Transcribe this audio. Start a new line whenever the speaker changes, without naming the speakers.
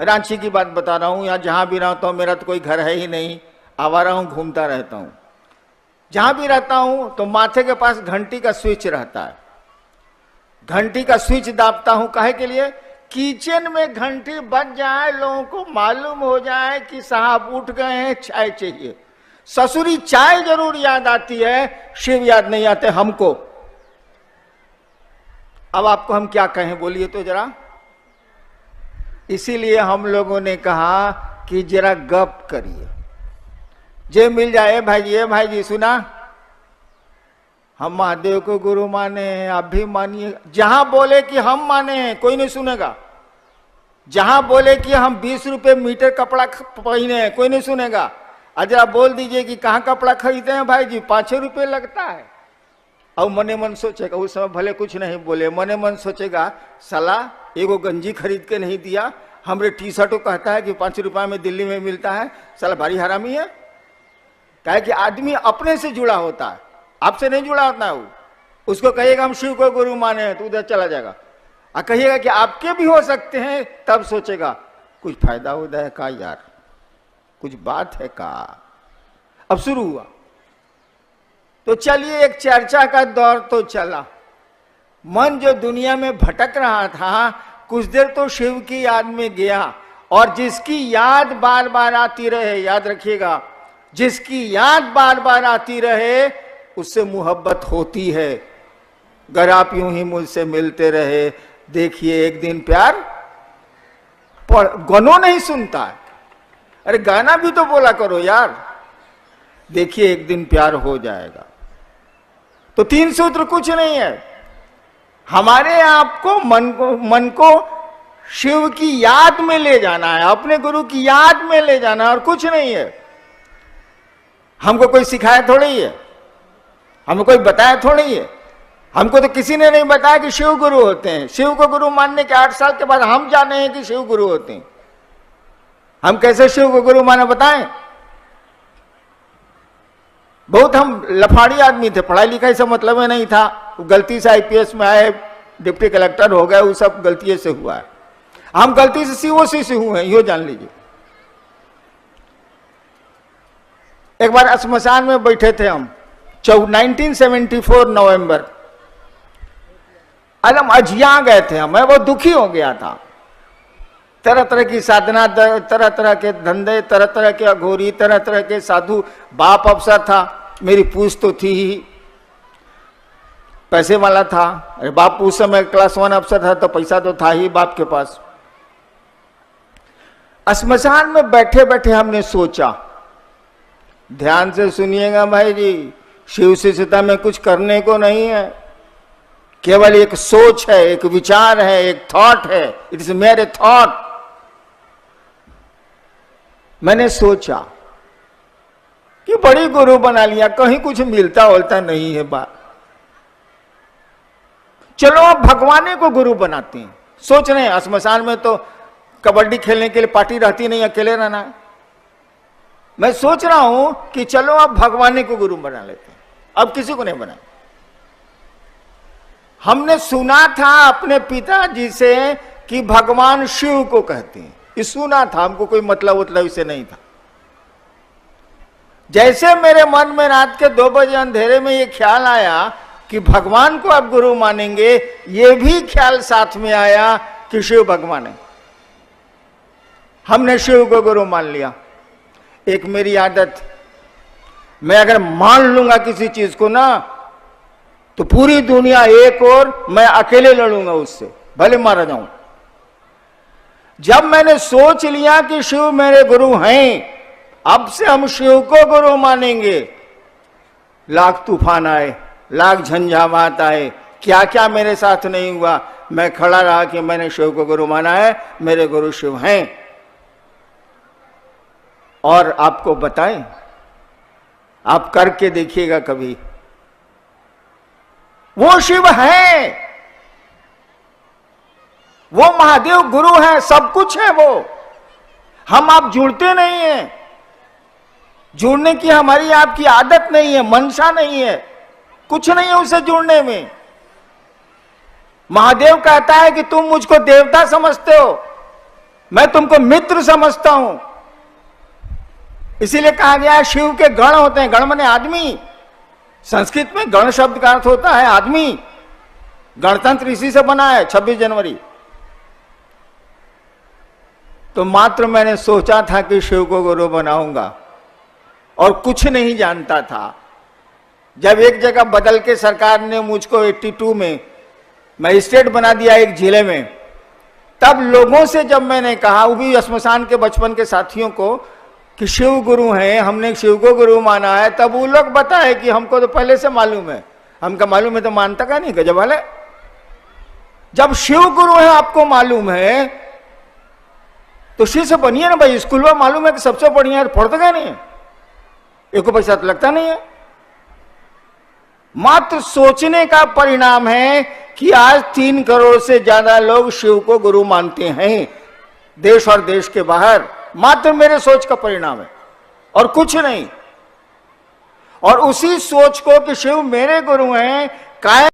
रांची की बात बता रहा हूं, या जहां भी रहता हूं, मेरा तो कोई घर है ही नहीं, आवारा हूं, घूमता रहता हूं। जहां भी रहता हूं तो माथे के पास घंटी का स्विच रहता है। घंटी का स्विच दाबता हूं काहे के लिए? किचन में घंटी बज जाए, लोगों को मालूम हो जाए कि साहब उठ गए हैं, चाय चाहिए। ससुरी चाय जरूर याद आती है, शिव याद नहीं आते हमको। अब आपको हम क्या कहें, बोलिए तो जरा। इसीलिए हम लोगों ने कहा कि जरा गप करिए, जे मिल जाए भाई जी सुना, हम महादेव को गुरु माने हैं, आप भी मानिए। जहां बोले कि हम माने हैं, कोई नहीं सुनेगा। जहां बोले कि हम 20 रुपए मीटर कपड़ा पहने हैं, कोई नहीं सुनेगा। जरा बोल दीजिए कि कहां कपड़ा खरीदते हैं भाई जी, 5 रुपए लगता है। और मने मन सोचेगा, उस समय भले कुछ नहीं बोले, मने मन सोचेगा साला एगो गंजी खरीद के नहीं दिया, हमरे टी शर्टों कहता है कि 5 रुपया में दिल्ली में मिलता है, साला भारी हरामी है। कहे कि आदमी अपने से जुड़ा होता है, आपसे नहीं जुड़ा होता है। वो उसको कहिएगा हम शिव को गुरु माने हैं तो उधर चला जाएगा, और कहिएगा कि आपके भी हो सकते हैं, तब सोचेगा कुछ फायदा होता है का यार, कुछ बात है का। अब शुरू हुआ तो चलिए, एक चर्चा का दौर तो चला। मन जो दुनिया में भटक रहा था, कुछ देर तो शिव की याद में गया। और जिसकी याद बार बार आती रहे, याद रखिएगा, जिसकी याद बार बार आती रहे उससे मोहब्बत होती है। अगर आप यूं ही मुझसे मिलते रहे, देखिए एक दिन प्यार गनों नहीं सुनता है। अरे गाना भी तो बोला करो यार। देखिए एक दिन प्यार हो जाएगा। तो 3 सूत्र कुछ नहीं है, हमारे आपको मन को शिव की याद में ले जाना है, अपने गुरु की याद में ले जाना है, और कुछ नहीं है। हमको कोई सिखाया थोड़ी है, हमको कोई बताया थोड़ी है। हमको तो किसी ने नहीं बताया कि शिव गुरु होते हैं। शिव को गुरु मानने के 8 साल के बाद हम जाने हैं कि शिव गुरु होते हैं। हम कैसे शिव को गुरु माने बताएं? बहुत हम लफाड़ी आदमी थे, पढ़ाई लिखाई से मतलब में नहीं था। गलती से आईपीएस में आए, डिप्टी कलेक्टर हो गए, वो सब गलती से हुआ है। हम गलती से सीओसी से हुए हैं, यो जान लीजिए। एक बार श्मशान में बैठे थे हम, 1974 नवंबर, अलम अजिया गए थे हम। मैं बहुत दुखी हो गया था। तरह तरह की साधना, तरह तरह के धंधे, तरह तरह के अघोरी, तरह तरह के साधु। बाप अफसर था, मेरी पूछ तो थी ही, पैसे वाला था। अरे बाप उस समय क्लास 1 अफसर था तो पैसा तो था ही बाप के पास। श्मशान में बैठे बैठे हमने सोचा, ध्यान से सुनिएगा भाई जी, शिव शिष्यता में कुछ करने को नहीं है, केवल एक सोच है, एक विचार है, एक थॉट है। इट इज मेरे थॉट। मैंने सोचा कि बड़ी गुरु बना लिया, कहीं कुछ मिलता होता नहीं है बात। चलो अब भगवान को गुरु बनाते हैं। सोच रहे हैं श्मशान में तो कबड्डी खेलने के लिए पार्टी रहती नहीं, अकेले रहना है। मैं सोच रहा हूं कि चलो अब भगवान को गुरु बना लेते हैं। अब किसी को नहीं बनाए। हमने सुना था अपने पिताजी से कि भगवान शिव को कहते हैं, ये सुना था, हमको कोई मतलब इससे नहीं था। जैसे मेरे मन में रात के 2 बजे अंधेरे में ये ख्याल आया कि भगवान को आप गुरु मानेंगे, ये भी ख्याल साथ में आया कि शिव भगवान है। हमने शिव को गुरु मान लिया। एक मेरी आदत, मैं अगर मान लूंगा किसी चीज को ना, तो पूरी दुनिया एक और मैं अकेले लड़ूंगा उससे, भले मारा जाऊं। जब मैंने सोच लिया कि शिव मेरे गुरु हैं, अब से हम शिव को गुरु मानेंगे, लाख तूफान आए, लाख झंझावात आए, क्या क्या मेरे साथ नहीं हुआ, मैं खड़ा रहा कि मैंने शिव को गुरु माना है, मेरे गुरु शिव हैं। और आपको बताएं, आप करके देखिएगा कभी, वो शिव है, वो महादेव गुरु है, सब कुछ है वो। हम आप जुड़ते नहीं हैं, जुड़ने की हमारी आपकी आदत नहीं है, मंशा नहीं है, कुछ नहीं है उससे जुड़ने में। महादेव कहता है कि तुम मुझको देवता समझते हो, मैं तुमको मित्र समझता हूं। इसीलिए कहा गया है शिव के गण होते हैं। गण माने आदमी। संस्कृत में गण शब्द का अर्थ होता है आदमी। गणतंत्र इसी से बना है 26 जनवरी। तो मात्र मैंने सोचा था कि शिव को गुरु बनाऊंगा और कुछ नहीं जानता था। जब एक जगह बदल के सरकार ने मुझको 82 में मजिस्ट्रेट बना दिया एक जिले में, तब लोगों से जब मैंने कहा, वो भी श्मशान के बचपन के साथियों को, कि शिव गुरु हैं, हमने शिव को गुरु माना है, तब वो लोग बताए कि हमको तो पहले से मालूम है। हमका मालूम है तो मानता का नहीं, गजब वाले। जब शिव गुरु है आपको मालूम है तो शिव से बनिए ना भाई। स्कूल में मालूम है कि सबसे बढ़िया है, पढ़ते का नहीं है, एक को पैसा तो लगता नहीं है। मात्र सोचने का परिणाम है कि आज 3 करोड़ से ज्यादा लोग शिव को गुरु मानते हैं, देश और देश के बाहर। मात्र मेरे सोच का परिणाम है और कुछ नहीं। और उसी सोच को कि शिव मेरे गुरु हैं कायम